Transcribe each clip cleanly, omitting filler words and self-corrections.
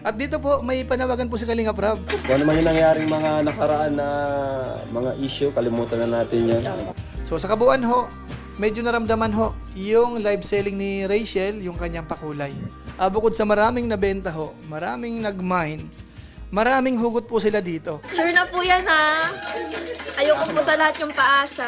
At dito po, may panawagan po si Kalingap Rab. Kung ano man yung nangyaring mga nakaraan na mga issue, kalimutan na natin yan. So sa kabuuan ho, medyo naramdaman ho yung live selling ni Rachel, yung kanyang pakulay. Bukod sa maraming nabenta ho, maraming nag-mine, maraming hugot po sila dito. Sure na po yan ha. Ayoko po sa lahat yung paasa.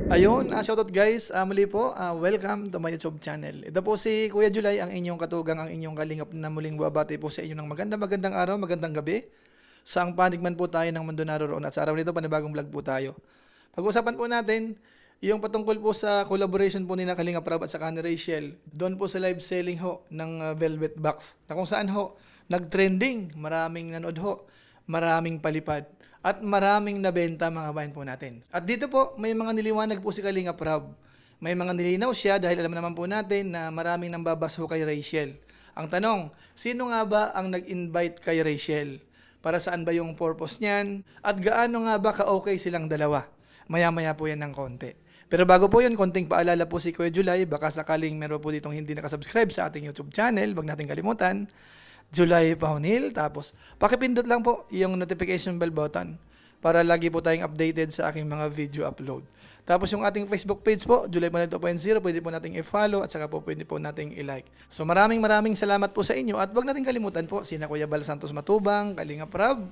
Ayun, shoutout guys. Muli po, welcome to my YouTube channel. Ito po si Kuya July, ang inyong katugang, ang inyong kalingap na muling babati po sa inyo ng magandang araw, magandang gabi. Saang panig man po tayo ng mundo naroon at sa araw nito, panibagong vlog po tayo. Pag-usapan po natin, yung patungkol po sa collaboration po ni na Kalingap Rab at saka ni Rachel, doon po sa live selling ho ng Velvet Box, na kung saan ho, nag-trending, maraming nanood ho, maraming palipad. At maraming nabenta mga bayan po natin. At dito po, may mga niliwanag po si Kalingap Rab. May mga nilinaw siya dahil alam naman po natin na maraming nambabaso kay Rachel. Ang tanong, sino nga ba ang nag-invite kay Rachel? Para saan ba yung purpose niyan? At gaano nga ba ka-okay silang dalawa? Maya-maya po yan ng konti. Pero bago po yun, konting paalala po si Kuya July, baka sakaling meron po ditong hindi nakasubscribe sa ating YouTube channel, wag natin kalimutan. July Paunil, tapos pakipindot lang po yung notification bell button para lagi po tayong updated sa aking mga video upload. Tapos yung ating Facebook page po, July Paunil 2.0, pwede po nating i-follow at saka po pwede po nating i-like. So maraming salamat po sa inyo at wag natin kalimutan po sina Kuya Bal Santos Matubang, Kalingap Rab,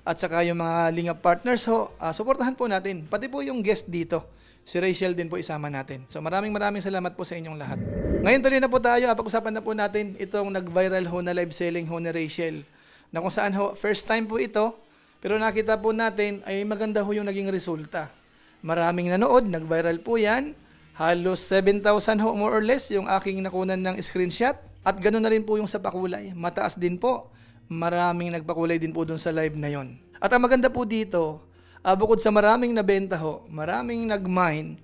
at saka yung mga Lingap partners ho, suportahan po natin. Pati po yung guest dito, si Rachel din po isama natin. So maraming salamat po sa inyong lahat. Ngayon tuloy na po tayo, pag-usapan na po natin itong nag-viral ho na live selling ho ni Rachel. Na kung saan ho, first time po ito, pero nakita po natin ay maganda ho yung naging resulta. Maraming nanood, nag-viral po yan. Halos 7,000 ho more or less yung aking nakunan ng screenshot. At ganoon na rin po yung sa pakulay. Mataas din po. Maraming nagpakulay din po dun sa live na yon. At ang maganda po dito, bukod sa maraming nabenta ho, maraming nag-mine,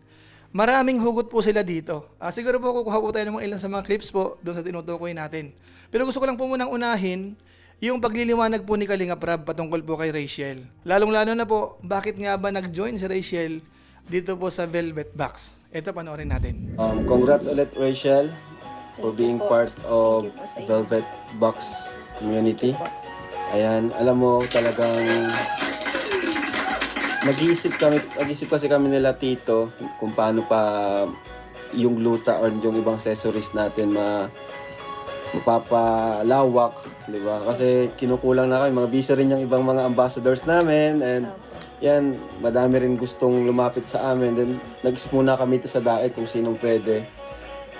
maraming hugot po sila dito. Siguro po kukuha po tayo ng mga ilan sa mga clips po doon sa tinutukoy natin. Pero gusto ko lang po munang unahin yung pagliliwanag po ni Kalingap Rab patungkol po kay Rachel. Lalong-lalo na po, bakit nga ba nag-join si Rachel dito po sa Velvet Box? Ito, panoorin natin. Congrats ulit Rachel for being part of Velvet Box community. Ayan, alam mo talagang nag-iisip kasi kami nila Tito kung paano pa yung luta or yung ibang accessories natin mapapalawak, di ba? Kasi kinukulang na kami, mga busy rin yung ibang mga ambassadors namin and yan, madami rin gustong lumapit sa amin. Then nag-isip muna kami ito sa daet kung sinong pwede.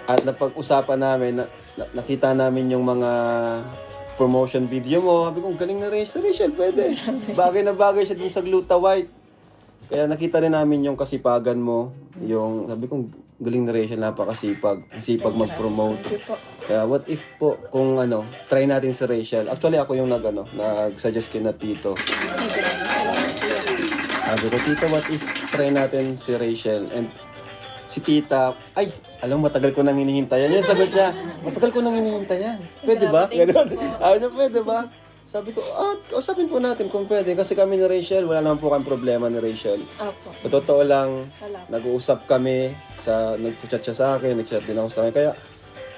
At napag-usapan namin, nakita namin yung mga promotion video mo. Sabi ko, galing na Rachel, pwede. Bagay na bagay siya din sa Gluta White. Kaya nakita rin namin yung kasipagan mo, yung sabi ko, galing na Rachel, napakasipag, sipag mag-promote. Kaya what if po kung try natin si Rachel. Actually ako yung nag-suggest kina Tito. Sabi ko, Tito, what if try natin si Rachel? And si Tita, ay, alam mo, matagal ko nang hinihintay yan. Yung sagot niya, matagal ko nang hinihintay yan. Pwede ba? Ganun. Ayaw niya, pwede ba? Sabi ko, kausapin po natin kung pwede. Kasi kami ni Rachel, wala naman po kami problema ni Rachel. Opo. Sa totoo lang, nag-uusap kami, nag-chat siya sa akin, nag-chat din ako sa akin. Kaya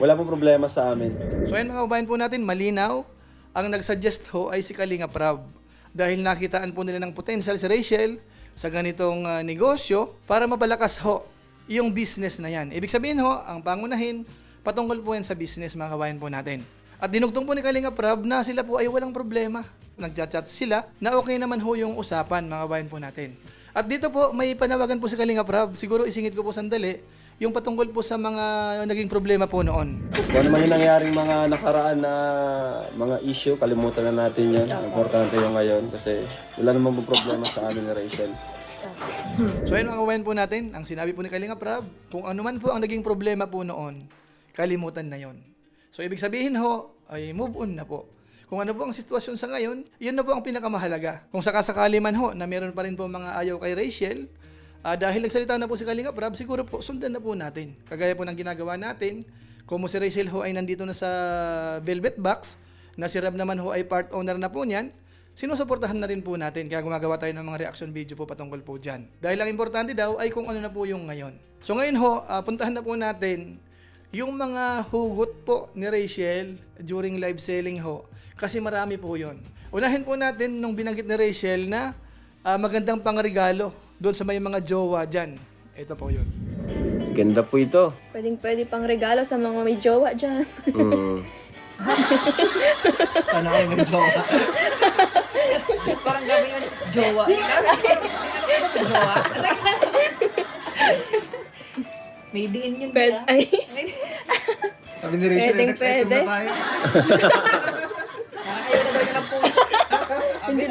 wala pong problema sa amin. So ayun mga kabayan po natin, malinaw, ang nag-suggest ho ay si Kalingap Rab. Dahil nakitaan po nila ng potential si Rachel sa ganitong negosyo para mapalakas ho yung business na yan. Ibig sabihin ho, ang pangunahin, patungkol po yan sa business mga kabayan po natin. At dinugtong po ni Kalingap Rab na sila po ay walang problema. Nag-chat sila na okay naman ho yung usapan mga kabayan po natin. At dito po, may panawagan po si Kalingap Rab. Siguro isingit ko po sandali yung patungkol po sa mga naging problema po noon. Kung ano man yung nangyaring mga nakaraan na mga issue, kalimutan na natin yan. Importante yung ngayon kasi wala namang problema sa amin ni Rachel. So ayun mga kabayan po natin, ang sinabi po ni Kalingap Rab, kung ano man po ang naging problema po noon, kalimutan na yon. So ibig sabihin ho, ay move on na po. Kung ano po ang sitwasyon sa ngayon, yun na po ang pinakamahalaga. Kung sakasakali man ho na meron pa rin po mga ayaw kay Rachel, dahil nagsalita na po si Kalingap Rab, siguro po sundan na po natin. Kagaya po ng ginagawa natin, kung si Rachel ho ay nandito na sa Velvet Box, na si Rab naman ho ay part owner na po niyan, sinusuportahan na rin po natin. Kaya gumagawa tayo ng mga reaction video po patungkol po dyan. Dahil ang importante daw ay kung ano na po yung ngayon. So ngayon ho, puntahan na po natin yung mga hugot po ni Rachel during live selling ho. Kasi marami po yon. Unahin po natin nung binanggit ni Rachel na magandang pangregalo doon sa may mga jowa dyan. Ito po yun. Ganda po ito. Pwede pang regalo sa mga may jowa dyan. Sana kayo may jowa. Parang gabi yun, jowa. Ano ba sa jowa? May diin yun. Pwede, ay, Sabi ni Rachel, Pwedeng next item pwede. na tayo. Ayaw na daw niya ng puso. hindi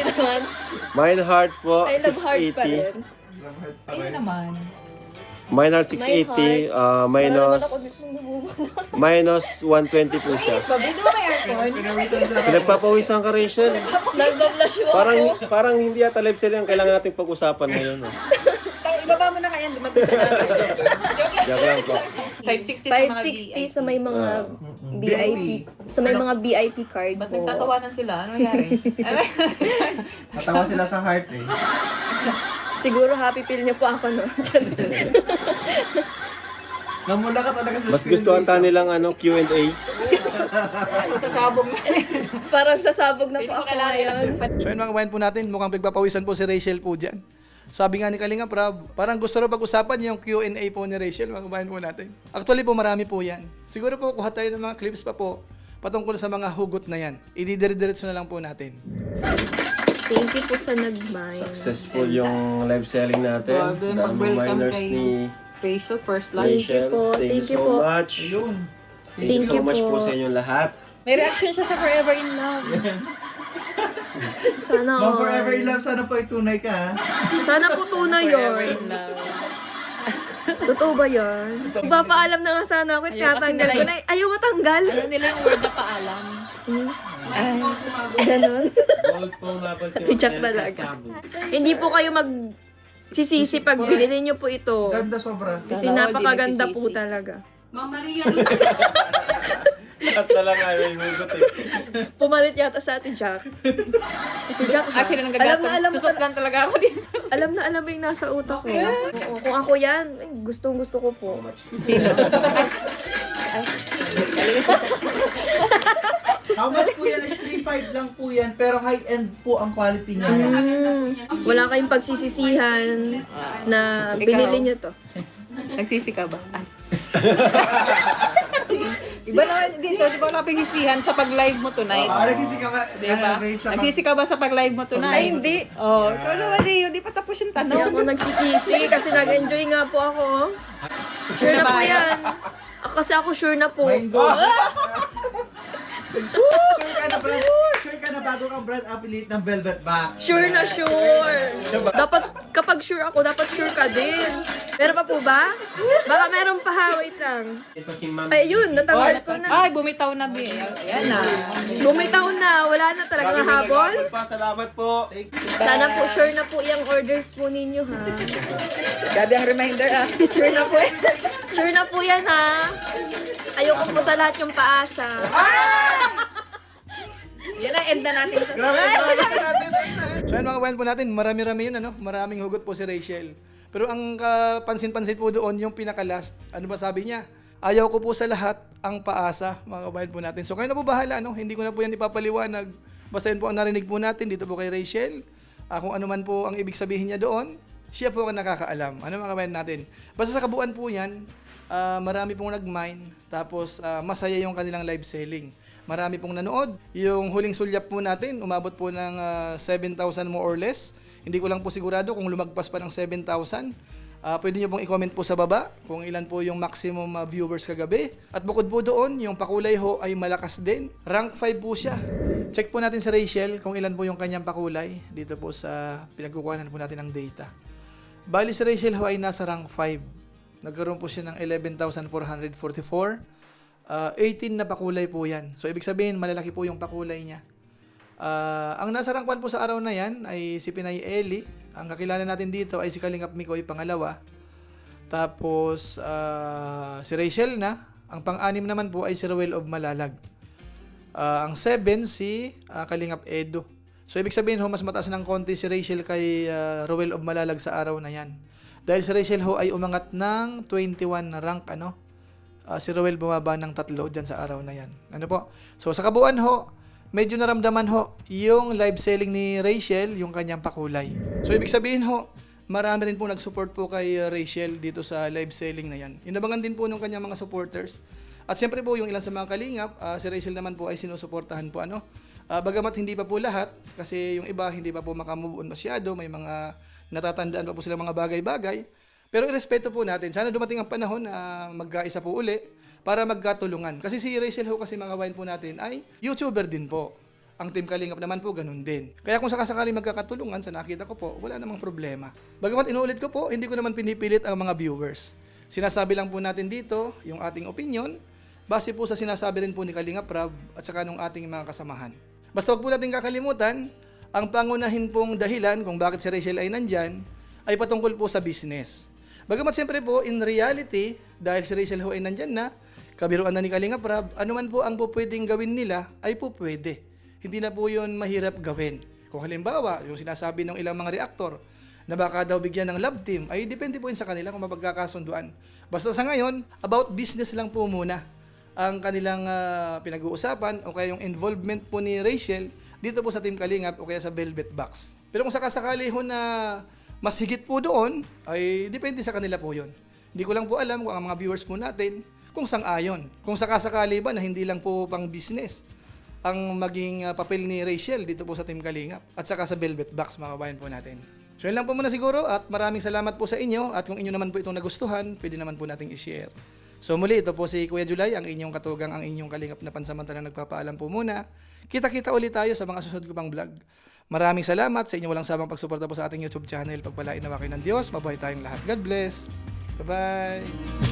naman. Mine Heart po, I love heart pa 680. rin. Ayun naman. Mine Heart 680, minus Ako dito bumubulong. minus 120 po siya. Babi, di ba may aircon? Pinagpapawisan ka, Rachel. Nagbablash mo ako. Parang hindi yata live selling ang kailangan nating pag-usapan ngayon. Oh. Ibaba mo na kaya, dumagdag sa natin. Joke lang po. 560 sa mga 560 sa may mga VIP. Sa may mga VIP card Ba't po. nagtatawanan sila? Ano nangyari? Natawa sila sa heart eh. Siguro happy feel niyo po ako, no? Namula ka talaga sa Mas gustuhan ta nilang Q&A. Sasabog na. Parang sasabog na Hindi po mo ako kailangan ngayon. electric fan. So yun mga kabayan po natin, mukhang pagpapawisan po si Rachel po dyan. Sabi nga ni Kalinga Prab, parang gusto rin pag-usapan yung Q&A po ni Rachel, mga kabayan po natin. Actually po marami po yan. Siguro po kuha tayo ng mga clips pa po patungkol sa mga hugot na yan. Ididire-diretso na lang po natin. Thank you po sa nag-mine. Successful yung live selling natin. Grabe, Daming mag-welcome miners kay ni Rachel, first live. Rachel. po, Thank you thank you so po. much. Thank you so much po sa inyong lahat. May reaction siya sa Forever in Love. Sana all. Forever in love, sana po itunay ka ha. Sana po tunay Forever yun. in Love. Totoo ba yun? Ipapaalam na nga sana ako. Ayaw kasi Tinatanggal ko nila na. Ayaw matanggal. Ano nila yung word na paalam? Ay, ganun. Gold po mapag si Tiyak talaga. Hindi po kayo magsisisi pag binili nyo po ito. Ganda sobra. Kasi Sana all napakaganda di po nagsisisi. talaga. Lahat na lang ay may hugot eh. Pumalit yata sa Ate Jack. Ate Jack ba? Actually, alam nagagatong. Susot lang talaga ako dito. alam mo yung nasa utak ko. Oo, kung ako yan, ay, gustong gusto ko po. Sino? How much po yan? Is 3.5 lang po yan. Pero high-end po ang quality niya. Wala kayong pagsisisihan na binili nyo to. Nagsisi ka ba? Ay. Iba naman dito, di ba wala pagsisihan sa pag-live mo tonight? Nagsisi ka ba? Diba? Nagsisi ka ba sa pag-live mo tonight? Ay, hindi. Oh, ikaw naman eh, hindi pa tapos yung Hindi tanong. ako nagsisisi kasi nag-enjoy nga po ako. Sure na po yan. Kasi ako sure na po. Mind go. Sure ka na bago kang brand affiliate ng Velvet Back. Sure na sure. Dapat, kapag sure ako, dapat sure ka din. Meron pa po ba? Baka meron pa ha, wait lang. Ito si Ma'am. Ay, yun, natanggal ko na. Ay, bumitaw na, Bi. Ayan na. Bumitaw na, wala na talaga habol. Pa, salamat po. Sana po, sure na po yung orders po ninyo ha. Grabe ang reminder ah. Sure na po, sure na po yan ha. Ayoko po sa lahat yung paasa. Yan ang end na natin. Grabe, So yun mga kabayan po natin, marami-rami yun, maraming hugot po si Rachel. Pero ang pansin-pansin po doon, yung pinaka-last, ano ba sabi niya? Ayaw ko po sa lahat ang paasa, mga kabayan po natin. So kayo na po bahala, hindi ko na po yan ipapaliwanag. Basta yun po ang narinig po natin dito po kay Rachel. Kung ano man po ang ibig sabihin niya doon, siya po ang nakakaalam. Ano mga kabayan natin? Basta sa kabuuan po yan, marami pong nag-mine, tapos masaya yung kanilang live selling. Marami pong nanood. Yung huling sulyap po natin, umabot po ng 7,000 more or less. Hindi ko lang po sigurado kung lumagpas pa ng 7,000. Pwede nyo pong i-comment po sa baba kung ilan po yung maximum viewers kagabi. At bukod po doon, yung pakulay ho ay malakas din. Rank 5 po siya. Check po natin sa Rachel kung ilan po yung kanyang pakulay. Dito po sa pinagkukuhanan po natin ng data. Bali si Rachel ho ay nasa rank 5. Nagkaroon po siya ng 11,444. 18 na pakulay po yan. So, ibig sabihin, malalaki po yung pakulay niya. Ang nasa rank 1 po sa araw na yan ay si Pinay Eli. Ang kakilala natin dito ay si Kalingap Mikoy, pangalawa. Tapos, si Rachel na. Ang pang-anim naman po ay si Ruel of Malalag. Ang 7, si Kalingap Edo. So ibig sabihin ho, mas mataas ng konti si Rachel kay Rowell of Malalag sa araw na yan. Dahil si Rachel ho ay umangat ng 21 na rank, si Rowell bumaba ng 3 dyan sa araw na yan. Ano po? So sa kabuuan ho, medyo naramdaman ho yung live selling ni Rachel, yung kanyang pakulay. So ibig sabihin ho, marami rin po nag-support po kay Rachel dito sa live selling na yan. Inabangan din po ng kanyang mga supporters. At siyempre po yung ilan sa mga kalingap, si Rachel naman po ay sinusuportahan po bagamat hindi pa po lahat, kasi yung iba hindi pa po makamove on masyado, may mga natatandaan pa po silang mga bagay-bagay. Pero irespeto po natin. Sana dumating ang panahon na magkaisa po uli para magkatulungan. Kasi si Rachel ho, kasi mga kabayan po natin ay YouTuber din po. Ang Team Kalingap naman po ganun din. Kaya kung sakasakali magkakatulungan, sa nakita ko po, wala namang problema. Bagamat inuulit ko po, hindi ko naman pinipilit ang mga viewers. Sinasabi lang po natin dito yung ating opinion, base po sa sinasabi rin po ni Kalingap Rab at saka nung ating mga kasamahan. Basta wag po natin kakalimutan, ang pangunahin pong dahilan kung bakit si Rachel ay nandyan, ay patungkol po sa business. Bagamat siyempre po, in reality, dahil si Rachel ho ay nandyan na, kabiruan na ni Kalingap Rab, anuman po ang po pwedeng gawin nila, ay po pwede. Hindi na po yun mahirap gawin. Kung halimbawa, yung sinasabi ng ilang mga reactor, na baka daw bigyan ng love team, ay depende po yun sa kanila kung mapagkakasunduan. Basta sa ngayon, about business lang po muna ang kanilang pinag-uusapan o kaya yung involvement po ni Rachel dito po sa Team Kalingap o kaya sa Velvet Box. Pero kung sakasakali ho na mas higit po doon, ay depende sa kanila po yun. Hindi ko lang po alam kung ang mga viewers po natin kung sang-ayon. Kung sakasakali ba na hindi lang po pang business ang maging papel ni Rachel dito po sa Team Kalingap at saka sa Velvet Box, mga kabayan po natin. So yun lang po muna siguro at maraming salamat po sa inyo at kung inyo naman po itong nagustuhan, pwede naman po nating i-share. So muli, ito po si Kuya Julay, ang inyong katugang, ang inyong Kalingap na pansamantalang nagpapaalam po muna. Kita-kita ulit tayo sa mga susunod ko pang vlog. Maraming salamat sa inyong walang sabang pagsuporta po sa ating YouTube channel. Pagpalain nawa kayo ng Diyos, mabuhay tayong lahat. God bless. Bye-bye.